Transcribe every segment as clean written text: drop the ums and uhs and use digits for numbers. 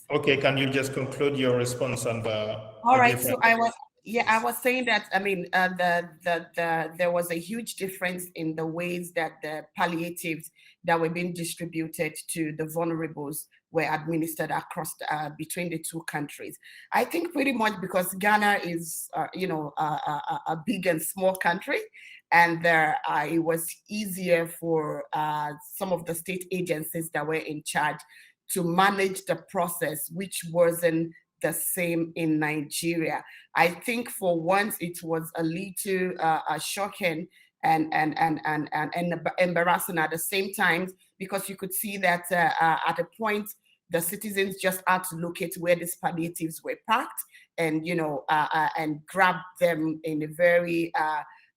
Okay, can you just conclude your response on All the right, so different? I was saying that, I mean, there was a huge difference in the ways that the palliatives that were being distributed to the vulnerables were administered across between the two countries. I think pretty much because Ghana is, a big and small country, and there it was easier for some of the state agencies that were in charge to manage the process, which wasn't the same in Nigeria. I think for once it was a little shocking and embarrassing at the same time, because you could see that at a point the citizens just had to locate where these palliatives were packed and and grab them in a very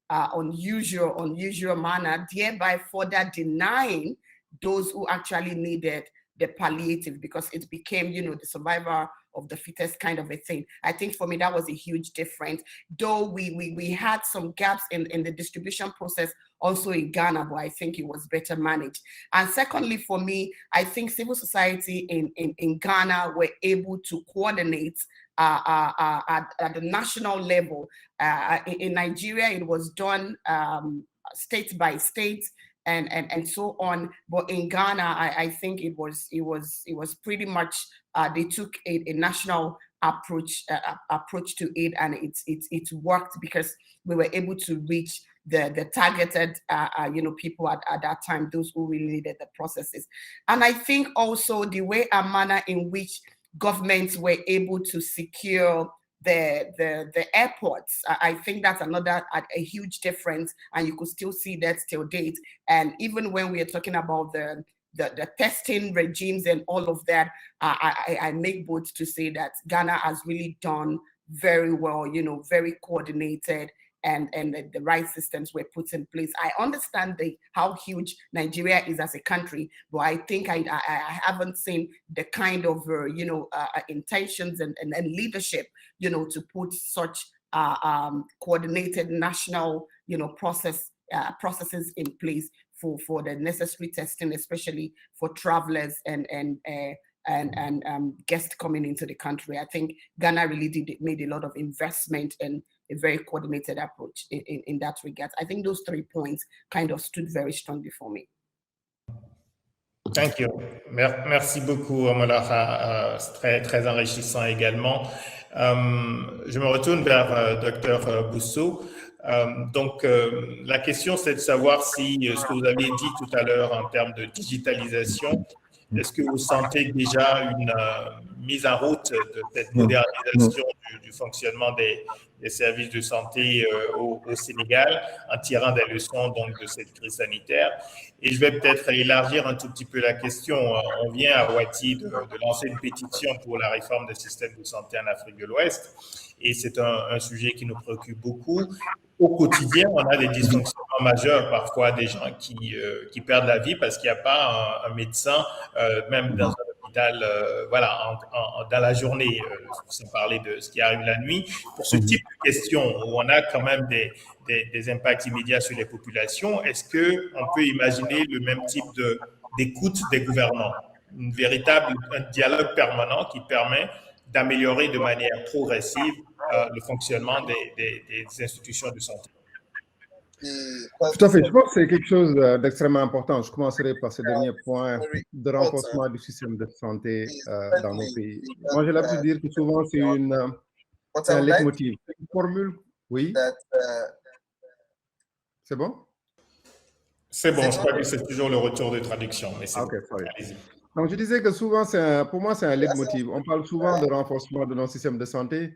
unusual manner, thereby further denying those who actually needed the palliative, because it became, the survivor of the fittest kind of a thing. I think for me, that was a huge difference. Though we had some gaps in the distribution process also in Ghana, but I think it was better managed. And secondly, for me, I think civil society in Ghana were able to coordinate at the national level. In Nigeria, it was done state by state, and so on. But in Ghana, I think it was pretty much they took a national approach to it, and it worked because we were able to reach the targeted people at that time, those who really needed the processes. And I think also the way and manner in which governments were able to secure the airports, I think that's another a huge difference, and you could still see that till date. And even when we are talking about the testing regimes and all of that, I make bold to say that Ghana has really done very well, very coordinated, and the right systems were put in place. I understand how huge Nigeria is as a country, but I think I haven't seen the kind of intentions and leadership to put such coordinated national processes in place for the necessary testing, especially for travelers and guests coming into the country. I think Ghana really made a lot of investment and a very coordinated approach in that regard. I think those 3 points kind of stood very strongly for me. Thank you. Merci beaucoup, Omolara. C'est très, très enrichissant également. Je me retourne vers Dr Bousso. Donc, la question, c'est de savoir si ce que vous avez dit tout à l'heure en termes de digitalisation, est-ce que vous sentez déjà une mise en route de cette modernisation du fonctionnement des services de santé au Sénégal, en tirant des leçons donc, de cette crise sanitaire? Et je vais peut-être élargir un tout petit peu la question. On vient à Ouati de lancer une pétition pour la réforme des systèmes de santé en Afrique de l'Ouest, et c'est un sujet qui nous préoccupe beaucoup. Au quotidien, on a des dysfonctionnements majeurs, parfois des gens qui perdent la vie parce qu'il n'y a pas un médecin, même dans un hôpital, dans la journée, sans parler de ce qui arrive la nuit. Pour ce type de questions où on a quand même des impacts immédiats sur les populations, est-ce qu'on peut imaginer le même type d'écoute des gouvernants, un dialogue permanent qui permet d'améliorer de manière progressive le fonctionnement des institutions de santé? Tout à fait. Je pense que c'est quelque chose d'extrêmement important. Je commencerai par ce dernier point de renforcement du système de santé dans nos pays. Moi, j'ai l'habitude de dire que souvent, c'est un leitmotiv. Une formule, oui. C'est bon? C'est bon, je crois que c'est toujours le retour de traduction, mais c'est bon. Allez-y. Donc, je disais que souvent, pour moi, c'est un leitmotiv. On parle souvent de renforcement de nos systèmes de santé.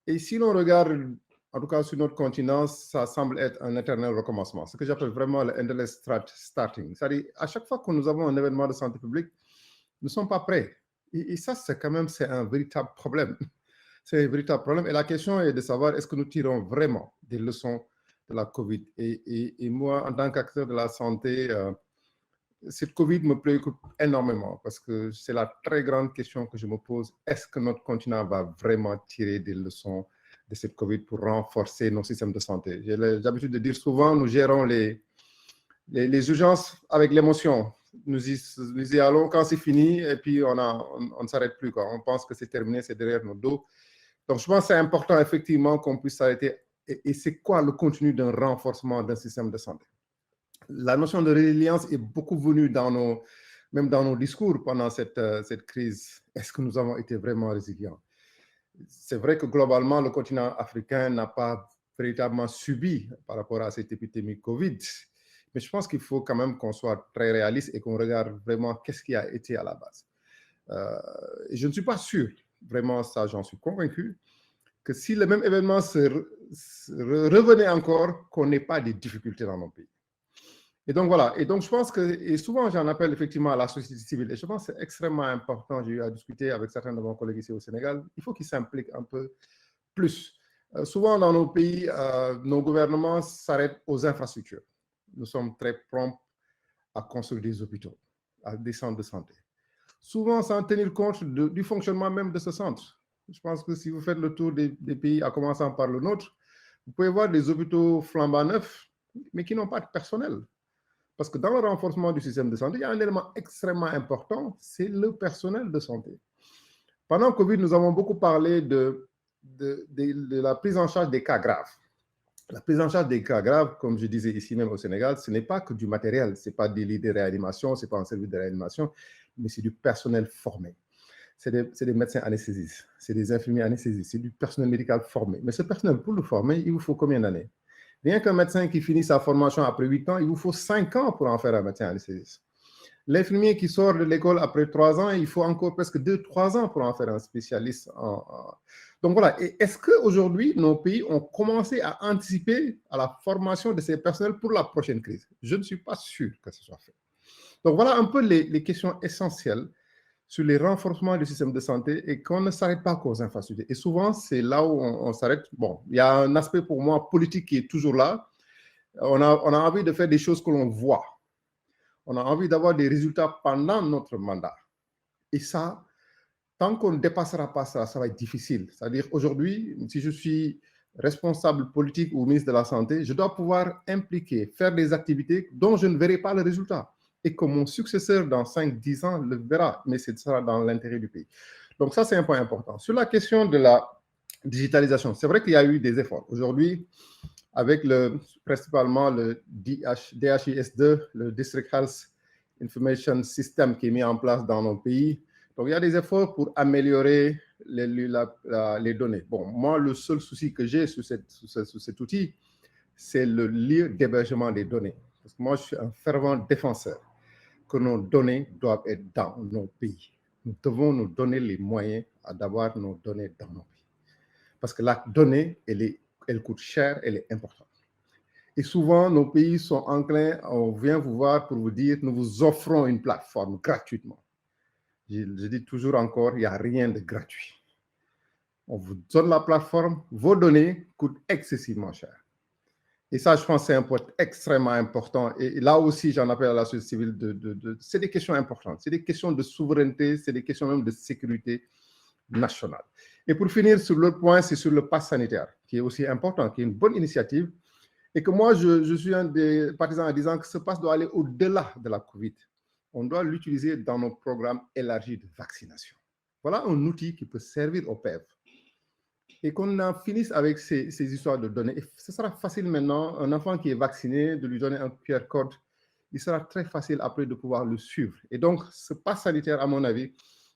Et si l'on regarde, en tout cas sur notre continent, ça semble être un éternel recommencement. Ce que j'appelle vraiment le endless starting. C'est-à-dire, à chaque fois que nous avons un événement de santé publique, nous ne sommes pas prêts. Et ça, c'est un véritable problème. C'est un véritable problème. Et la question est de savoir, est-ce que nous tirons vraiment des leçons de la COVID? Et moi, en tant qu'acteur de la santé, cette COVID me préoccupe énormément parce que c'est la très grande question que je me pose. Est-ce que notre continent va vraiment tirer des leçons de cette COVID pour renforcer nos systèmes de santé? J'ai l'habitude de dire souvent, nous gérons les urgences avec l'émotion. nous y allons quand c'est fini et puis on ne s'arrête plus, quoi. On pense que c'est terminé, c'est derrière nos dos. Donc, je pense que c'est important effectivement qu'on puisse s'arrêter. Et c'est quoi le contenu d'un renforcement d'un système de santé? La notion de résilience est beaucoup venue même dans nos discours pendant cette crise. Est-ce que nous avons été vraiment résilients? C'est vrai que globalement, le continent africain n'a pas véritablement subi par rapport à cette épidémie Covid. Mais je pense qu'il faut quand même qu'on soit très réaliste et qu'on regarde vraiment qu'est-ce qui a été à la base. Et je ne suis pas sûr, vraiment ça j'en suis convaincu, que si le même événement revenait encore, qu'on n'ait pas de difficultés dans nos pays. Et donc voilà, et donc je pense que, et souvent j'en appelle effectivement à la société civile, et je pense que c'est extrêmement important, j'ai eu à discuter avec certains de mes collègues ici au Sénégal, il faut qu'ils s'impliquent un peu plus. Souvent dans nos pays, nos gouvernements s'arrêtent aux infrastructures. Nous sommes très prompts à construire des hôpitaux, à des centres de santé. Souvent sans tenir compte du fonctionnement même de ce centre. Je pense que si vous faites le tour des pays, en commençant par le nôtre, vous pouvez voir des hôpitaux flambant neufs, mais qui n'ont pas de personnel. Parce que dans le renforcement du système de santé, il y a un élément extrêmement important, c'est le personnel de santé. Pendant le Covid, nous avons beaucoup parlé de la prise en charge des cas graves. La prise en charge des cas graves, comme je disais ici même au Sénégal, ce n'est pas que du matériel, ce n'est pas des lits de réanimation, ce n'est pas un service de réanimation, mais c'est du personnel formé. C'est des médecins anesthésistes, c'est des infirmiers anesthésistes, c'est du personnel médical formé. Mais ce personnel, pour le former, il vous faut combien d'années? Rien qu'un médecin qui finit sa formation après 8 ans, il vous faut 5 ans pour en faire un médecin anesthésiste. L'infirmier qui sort de l'école après 3 ans, il faut encore presque 2-3 ans pour en faire un spécialiste. Donc voilà, et est-ce qu'aujourd'hui, nos pays ont commencé à anticiper à la formation de ces personnels pour la prochaine crise? Je ne suis pas sûr que ce soit fait. Donc voilà un peu les questions essentielles sur les renforcements du système de santé et qu'on ne s'arrête pas qu'aux infrastructures. Et souvent, c'est là où on s'arrête. Bon, il y a un aspect pour moi politique qui est toujours là. On a envie de faire des choses que l'on voit. On a envie d'avoir des résultats pendant notre mandat. Et ça, tant qu'on ne dépassera pas ça, ça va être difficile. C'est-à-dire aujourd'hui, si je suis responsable politique ou ministre de la Santé, je dois pouvoir impliquer, faire des activités dont je ne verrai pas le résultat. Et que mon successeur dans 5-10 ans le verra, mais ce sera dans l'intérêt du pays. Donc ça, c'est un point important. Sur la question de la digitalisation, c'est vrai qu'il y a eu des efforts. Aujourd'hui, avec principalement le DHIS2, le District Health Information System qui est mis en place dans nos pays, donc il y a des efforts pour améliorer les données. Bon, moi, le seul souci que j'ai sur cet outil, c'est le lieu d'hébergement des données. Parce que moi, je suis un fervent défenseur que nos données doivent être dans nos pays. Nous devons nous donner les moyens d'avoir nos données dans nos pays. Parce que la donnée, elle coûte cher, elle est importante. Et souvent, nos pays sont enclins, on vient vous voir pour vous dire, nous vous offrons une plateforme gratuitement. Je dis toujours encore, il n'y a rien de gratuit. On vous donne la plateforme, vos données coûtent excessivement cher. Et ça, je pense que c'est un point extrêmement important. Et là aussi, j'en appelle à la société civile. C'est des questions importantes. C'est des questions de souveraineté, c'est des questions même de sécurité nationale. Et pour finir, sur l'autre point, c'est sur le pass sanitaire, qui est aussi important, qui est une bonne initiative. Et que moi, je suis un des partisans en disant que ce pass doit aller au-delà de la COVID. On doit l'utiliser dans nos programmes élargis de vaccination. Voilà un outil qui peut servir au PEV. Et qu'on en finisse avec ces histoires de données. Et ce sera facile maintenant, un enfant qui est vacciné, de lui donner un QR code, il sera très facile après de pouvoir le suivre. Et donc, ce pass sanitaire, à mon avis,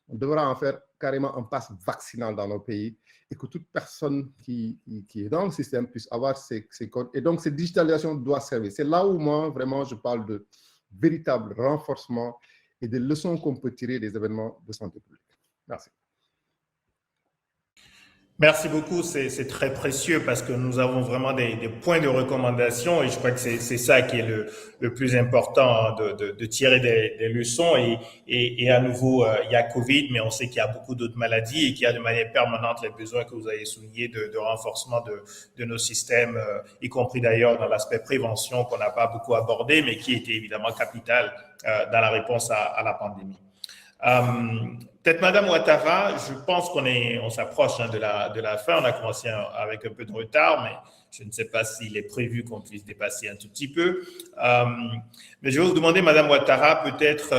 on devra en faire carrément un pass vaccinal dans nos pays et que toute personne qui est dans le système puisse avoir ces codes. Et donc, cette digitalisation doit servir. C'est là où moi, vraiment, je parle de véritable renforcement et des leçons qu'on peut tirer des événements de santé publique. Merci. Merci beaucoup, c'est très précieux parce que nous avons vraiment des points de recommandation et je crois que c'est ça qui est le plus important, de tirer des leçons et à nouveau, il y a Covid, mais on sait qu'il y a beaucoup d'autres maladies et qu'il y a de manière permanente les besoins que vous avez soulignés de renforcement de nos systèmes, y compris d'ailleurs dans l'aspect prévention qu'on n'a pas beaucoup abordé, mais qui était évidemment capital dans la réponse à la pandémie. Peut-être Madame Ouattara, je pense on s'approche de la fin. On a commencé avec un peu de retard, mais je ne sais pas s'il est prévu qu'on puisse dépasser un tout petit peu. Mais je vais vous demander, Madame Ouattara, peut-être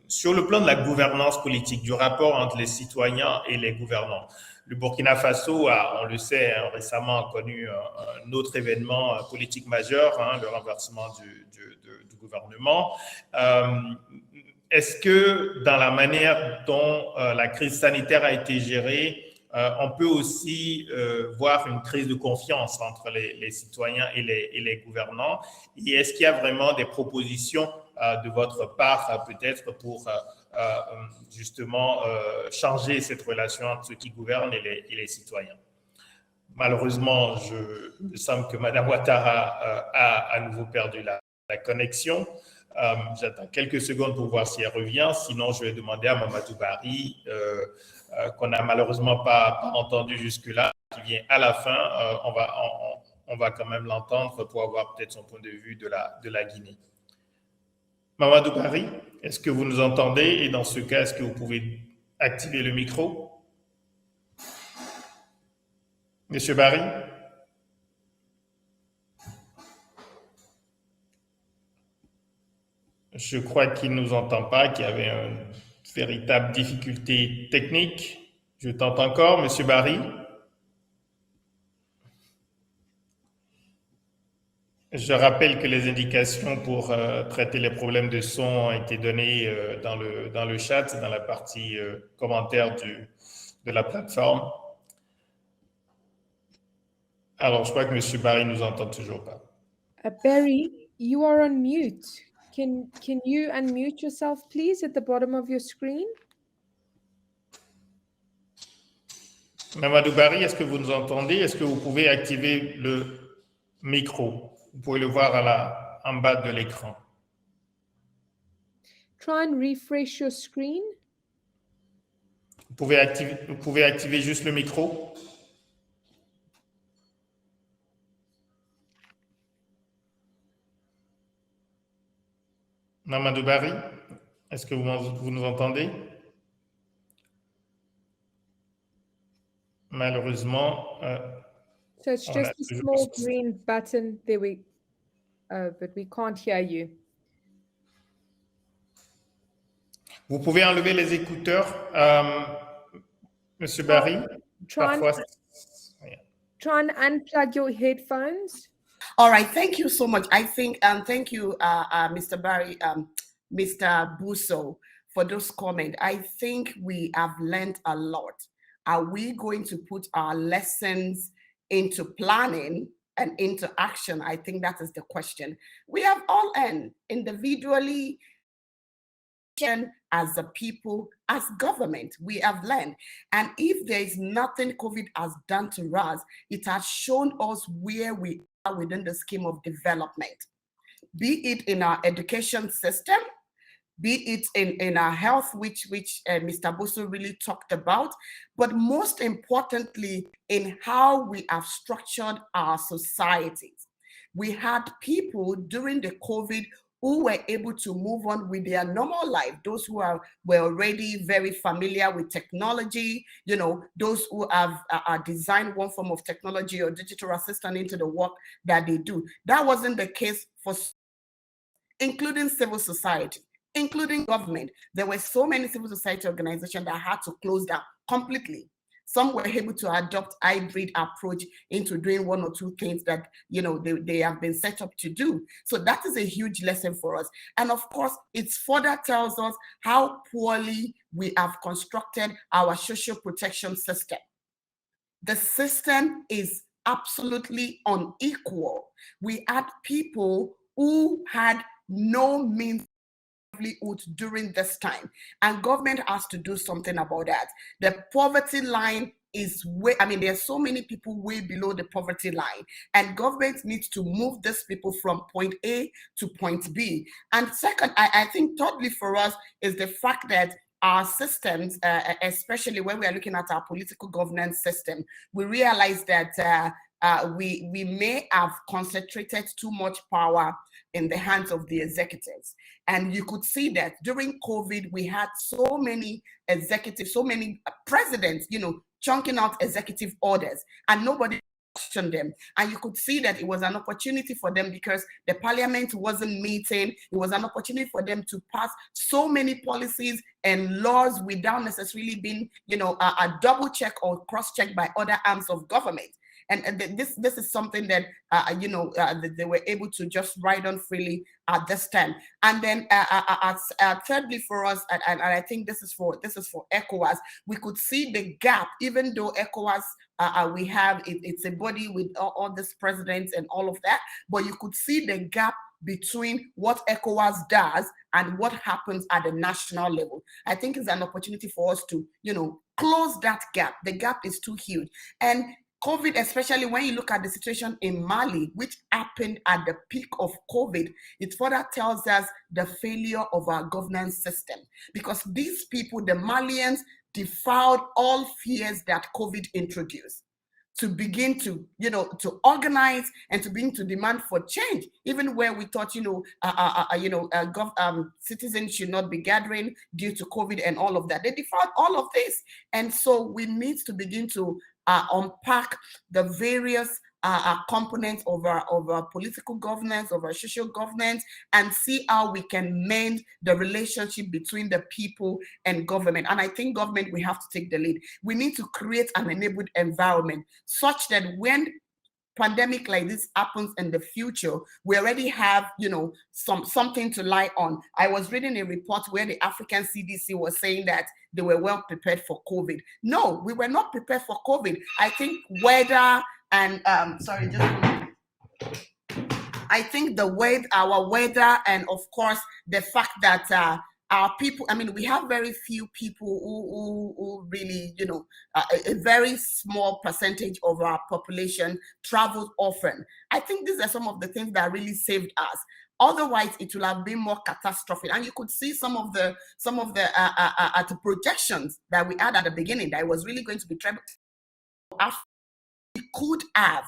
sur le plan de la gouvernance politique, du rapport entre les citoyens et les gouvernants. Le Burkina Faso a, on le sait, récemment connu un autre événement politique majeur, le renversement du gouvernement. Est-ce que dans la manière dont la crise sanitaire a été gérée, on peut aussi voir une crise de confiance entre les citoyens et les gouvernants? Et est-ce qu'il y a vraiment des propositions de votre part, peut-être, pour justement changer cette relation entre ceux qui gouvernent et les citoyens? Malheureusement, il me semble que Mme Ouattara a à nouveau perdu la connexion. J'attends quelques secondes pour voir si elle revient. Sinon, je vais demander à Mamadou Barry, qu'on n'a malheureusement pas entendu jusque-là, qui vient à la fin. On va quand même l'entendre pour avoir peut-être son point de vue de la Guinée. Mamadou Barry, est-ce que vous nous entendez? Et dans ce cas, est-ce que vous pouvez activer le micro? Monsieur Barry? Je crois qu'il ne nous entend pas, qu'il y avait une véritable difficulté technique. Je tente encore, Monsieur Barry. Je rappelle que les indications pour traiter les problèmes de son ont été données dans le chat, dans la partie commentaire de la plateforme. Alors, je crois que Monsieur Barry nous entend toujours pas. Barry, you are on mute. Can you unmute yourself, please, at the bottom of your screen? Mamadou Barry, est-ce que vous nous entendez? Est-ce que vous pouvez activer le micro? Vous pouvez le voir en bas de l'écran. Try and refresh your screen. Vous pouvez activer juste le micro? Mamadou Barry, est-ce que vous nous entendez? Malheureusement, so it's just a small green button there, but we can't hear you. Vous pouvez enlever les écouteurs, Monsieur Barry? Try and unplug your headphones. All right, thank you so much. I think, thank you, Mr. Barry, Mr. Busso, for those comments. I think we have learned a lot. Are we going to put our lessons into planning and into action? I think that is the question. We have all learned individually, as a people, as government, we have learned. And if there is nothing COVID has done to us, it has shown us where we are within the scheme of development, be it in our education system, be it in our health, which Mr. Busso really talked about, but most importantly, in how we have structured our societies. We had people during the COVID who were able to move on with their normal life. Those who were already very familiar with technology, you know, those who have designed one form of technology or digital assistant into the work that they do. That wasn't the case for, including civil society, including government. There were so many civil society organizations that had to close down completely. Some were able to adopt hybrid approach into doing one or two things that, you know, they have been set up to do. So that is a huge lesson for us. And of course, it further tells us how poorly we have constructed our social protection system. The system is absolutely unequal. We had people who had no means during this time, and government has to do something about that. The poverty line is way, I mean, there's so many people way below the poverty line, and government needs to move these people from point A to point B. And second, I think thirdly for us is the fact that our systems, especially when we are looking at our political governance system, we realize that we may have concentrated too much power in the hands of the executives. And you could see that during COVID, we had so many executives, so many presidents, chunking out executive orders, and nobody questioned them. And you could see that it was an opportunity for them because the parliament wasn't meeting. It was an opportunity for them to pass so many policies and laws without necessarily being, a double check or cross check by other arms of government. And this is something that they were able to just ride on freely at this time. And then thirdly for us, and I think this is for ECOWAS, we could see the gap. Even though ECOWAS we have it's a body with all these presidents and all of that, but you could see the gap between what ECOWAS does and what happens at the national level. I think it's an opportunity for us to close that gap. The gap is too huge. And COVID, especially when you look at the situation in Mali, which happened at the peak of COVID, it further tells us the failure of our governance system. Because these people, the Malians, defied all fears that COVID introduced to begin to, to organize and to begin to demand for change, even where we thought, citizens should not be gathering due to COVID and all of that. They defied all of this. And so we need to begin to unpack the various components of our political governance, of our social governance, and see how we can mend the relationship between the people and government. And I think government, we have to take the lead. We need to create an enabled environment such that when pandemic like this happens in the future, we already have, something to lie on. I was reading a report where the African CDC was saying that they were well prepared for COVID. No, we were not prepared for COVID. I think weather and I think our weather, and of course the fact that our people, we have very few people who really, a very small percentage of our population travels often. I think these are some of the things that really saved us. Otherwise, it will have been more catastrophic. And you could see some of the projections that we had at the beginning that it was really going to be trouble. We could have,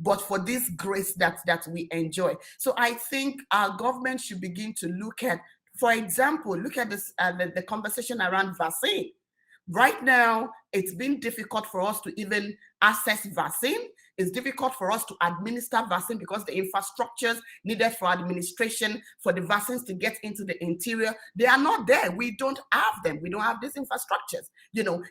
but for this grace that we enjoy. So I think our government should begin to look at, for example, look at this the conversation around vaccine. Right now, it's been difficult for us to even access vaccine. It's difficult for us to administer vaccine because the infrastructures needed for administration, for the vaccines to get into the interior, they are not there. We don't have them. We don't have these infrastructures.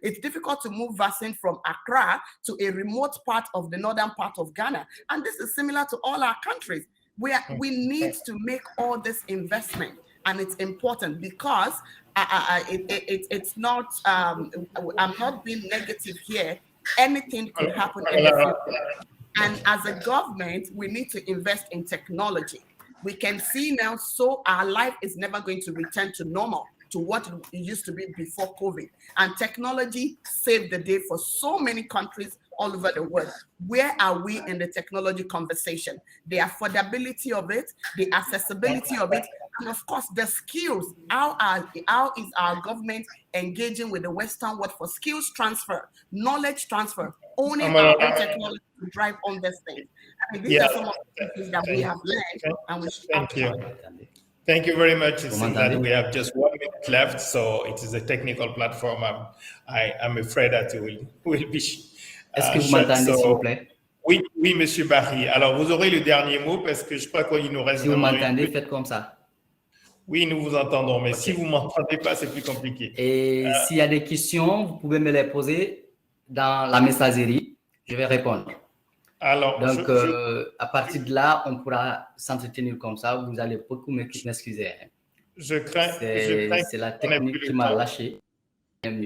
It's difficult to move vaccine from Accra to a remote part of the northern part of Ghana. And this is similar to all our countries. We need to make all this investment. And it's important because it's not, I'm not being negative here. Anything could happen in the future. And as a government, we need to invest in technology. We can see now, so our life is never going to return to normal, to what it used to be before COVID. And technology saved the day for so many countries all over the world. Where are we in the technology conversation? The affordability of it, the accessibility of it, and of course the skills. How is our government engaging with the Western world for skills transfer, knowledge transfer, owning our own technology to drive on this thing? These are some of the things that we have learned, and we should. Thank you. Thank you very much. It seems that we have just 1 minute left, so it is a technical platform. I'm afraid that we will be. Est-ce que vous m'entendez, s'il vous plaît? Oui, Monsieur Barry. Alors, vous aurez le dernier mot parce que je crois qu'il nous reste. Si vous m'entendez, faites comme ça. Oui, nous vous entendons, mais si vous ne m'entendez pas, c'est plus compliqué. Et s'il y a des questions, vous pouvez me les poser dans la messagerie. Je vais répondre. Alors, donc, à partir de là, on pourra s'entretenir comme ça. Vous allez beaucoup m'excuser. C'est la technique qui m'a lâché.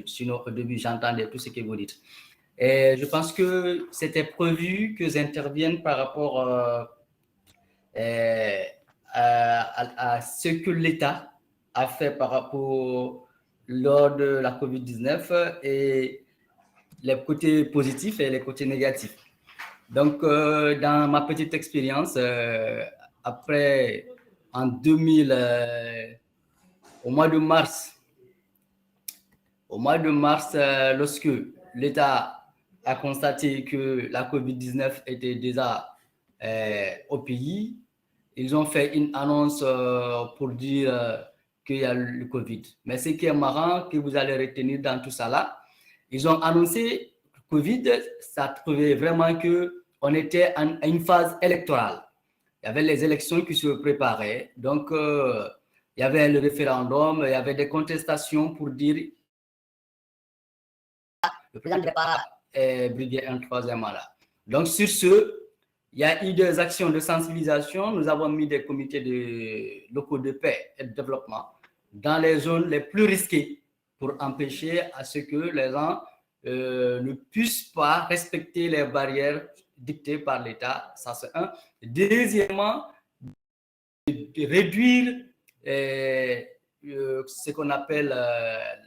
Sinon, au début, j'entendais tout ce que vous dites. Et je pense que c'était prévu que j'intervienne par rapport à ce que l'État a fait par rapport lors de la COVID-19 et les côtés positifs et les côtés négatifs. Donc, dans ma petite expérience, après, en 2000, au mois de mars, lorsque l'État a constaté que la COVID-19 était déjà au pays, ils ont fait une annonce pour dire qu'il y a le Covid. Mais ce qui est marrant, que vous allez retenir dans tout ça là, ils ont annoncé Covid, ça trouvait vraiment qu'on était à une phase électorale. Il y avait les élections qui se préparaient. Donc, il y avait le référendum, il y avait des contestations pour dire le président ne devait pas briguer un troisième mandat. Donc, sur ce, il y a eu des actions de sensibilisation. Nous avons mis des comités locaux de paix et de développement dans les zones les plus risquées pour empêcher à ce que les gens ne puissent pas respecter les barrières dictées par l'État. Ça, c'est un. Deuxièmement, de réduire ce qu'on appelle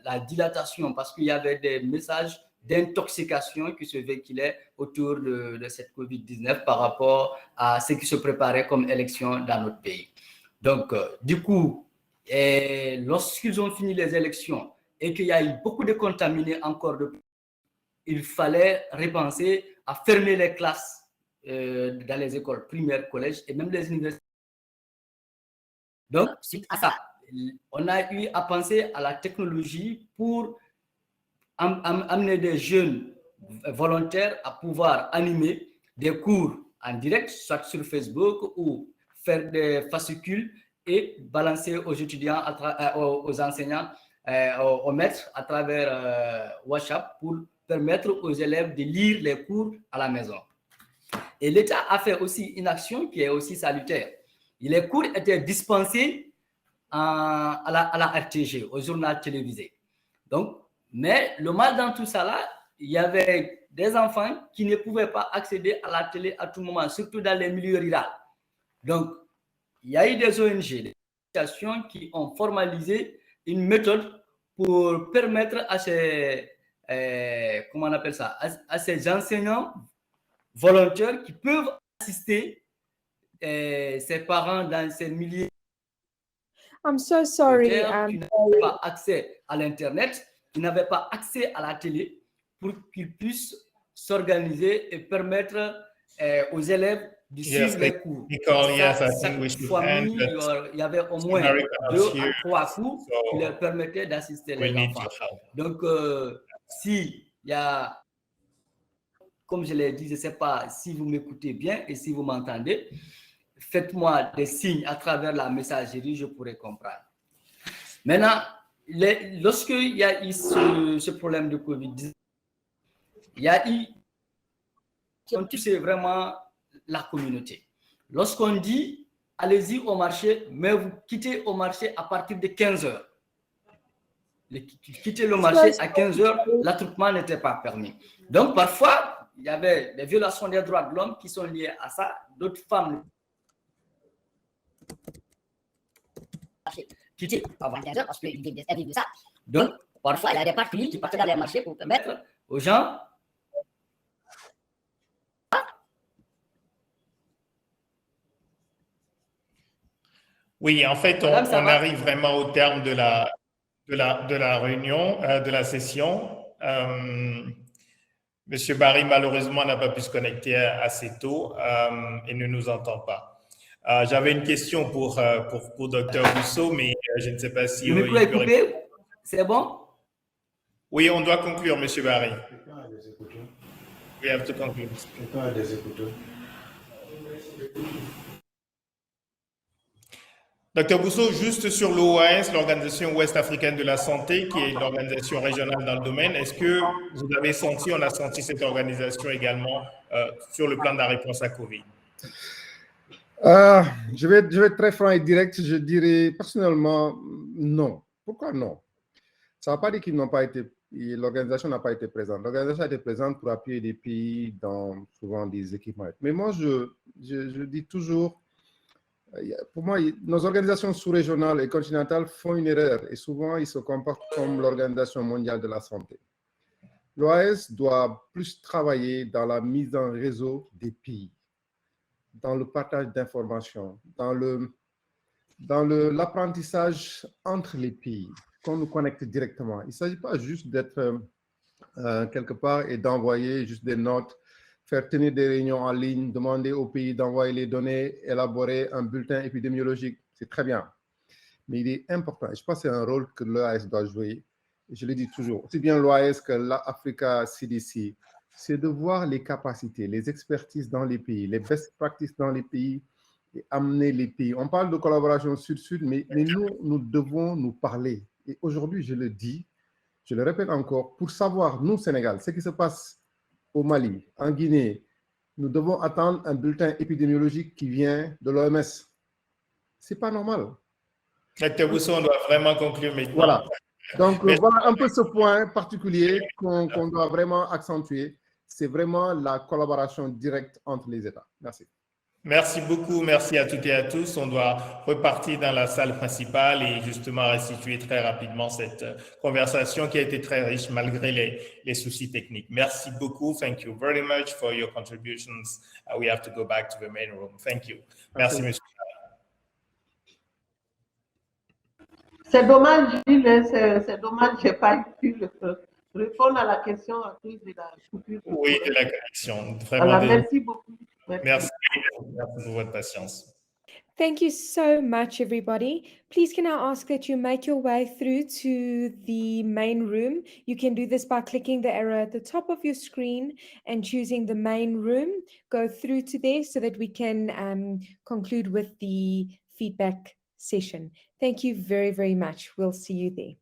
la dilatation, parce qu'il y avait des messages d'intoxication qui se véhiculaient autour de cette COVID-19 par rapport à ce qui se préparait comme élection dans notre pays. Donc, du coup, lorsqu'ils ont fini les élections et qu'il y a eu beaucoup de contaminés encore, il fallait repenser à fermer les classes dans les écoles primaires, collèges et même les universités. Donc, suite à ça, on a eu à penser à la technologie pour amener des jeunes volontaires à pouvoir animer des cours en direct, soit sur Facebook, ou faire des fascicules et balancer aux étudiants, aux enseignants, aux maîtres à travers WhatsApp pour permettre aux élèves de lire les cours à la maison. Et l'État a fait aussi une action qui est aussi salutaire. Les cours étaient dispensés à la RTG, au journal télévisé. Donc, mais le mal dans tout ça là, il y avait des enfants qui ne pouvaient pas accéder à la télé à tout moment, surtout dans les milieux ruraux. Donc, il y a eu des ONG, des associations qui ont formalisé une méthode pour permettre à ces, comment on appelle ça, à ces enseignants volontaires qui peuvent assister ses parents dans ces milieux. I'm so sorry. Qui n'avaient pas accès à l'Internet, qui n'avaient pas accès à la télé, pour qu'ils puissent s'organiser et permettre aux élèves de suivre les cours. Chaque famille, il y avait au moins 2 à 3 cours qui leur permettaient d'assister les enfants. Donc, s'il y a, comme je l'ai dit, je ne sais pas si vous m'écoutez bien et si vous m'entendez, faites-moi des signes à travers la messagerie, je pourrai comprendre. Maintenant, lorsqu'il y a eu ce problème de Covid-19, il y a eu qui ont touché vraiment la communauté. Lorsqu'on dit allez-y au marché, mais vous quittez au marché à partir de 15 heures. Quitter le marché à 15 heures, l'attroupement n'était pas permis. Donc, parfois, il y avait des violations des droits de l'homme qui sont liées à ça. D'autres femmes quitter avant 15 heures parce qu'ils vivent de ça. Donc, parfois, il y a des parties qui partent dans les marchés pour permettre aux gens. Oui, en fait, on arrive vraiment au terme de la réunion, de la session. Monsieur Barry, malheureusement, n'a pas pu se connecter assez tôt et ne nous entend pas. J'avais une question pour Dr Bousso, mais je ne sais pas si... Le micro est coupé, c'est bon? Oui, on doit conclure, Monsieur Barry. We have to conclude. Quelqu'un a des écouteurs. Dr Bousso, juste sur l'OAS, l'Organisation Ouest Africaine de la Santé, qui est l'organisation régionale dans le domaine, est-ce que vous avez senti, on a senti cette organisation également sur le plan de la réponse à Covid? Je vais être très franc et direct. Je dirais personnellement non. Pourquoi non? Ça ne veut pas dire qu'ils n'ont pas été, l'organisation n'a pas été présente. L'organisation a été présente pour appuyer des pays dans souvent des équipements. Mais moi, je dis toujours, pour moi, nos organisations sous-régionales et continentales font une erreur et souvent ils se comportent comme l'Organisation mondiale de la santé. L'OAS doit plus travailler dans la mise en réseau des pays, dans le partage d'informations, dans l'apprentissage entre les pays, qu'on nous connecte directement. Il ne s'agit pas juste d'être quelque part et d'envoyer juste des notes, faire tenir des réunions en ligne, demander au pays d'envoyer les données, élaborer un bulletin épidémiologique. C'est très bien. Mais il est important, et je pense que c'est un rôle que l'OAS doit jouer, et je le dis toujours, aussi bien l'OAS que l'Africa CDC, c'est de voir les capacités, les expertises dans les pays, les best practices dans les pays, et amener les pays. On parle de collaboration sud-sud, mais nous devons nous parler. Et aujourd'hui, je le dis, je le répète encore, pour savoir, nous, Sénégal, ce qui se passe au Mali, en Guinée, nous devons attendre un bulletin épidémiologique qui vient de l'OMS. Ce n'est pas normal. Dr. Bousso, on doit vraiment conclure maintenant. Voilà. Donc, Mais... voilà un peu ce point particulier qu'on doit vraiment accentuer. C'est vraiment la collaboration directe entre les États. Merci. Merci beaucoup, merci à toutes et à tous. On doit repartir dans la salle principale et justement restituer très rapidement cette conversation qui a été très riche malgré les soucis techniques. Merci beaucoup. Thank you very much for your contributions. We have to go back to the main room. Thank you. Merci, monsieur. C'est dommage, Gilles, c'est dommage, je n'ai pas pu répondre à la question à cause de la coupure. Oui, de la connexion. Vraiment. Alors, merci beaucoup. Merci pour votre patience. Thank you so much, everybody. Please can I ask that you make your way through to the main room. You can do this by clicking the arrow at the top of your screen and choosing the main room. Go through to there so that we can conclude with the feedback session. Thank you very, very much. We'll see you there.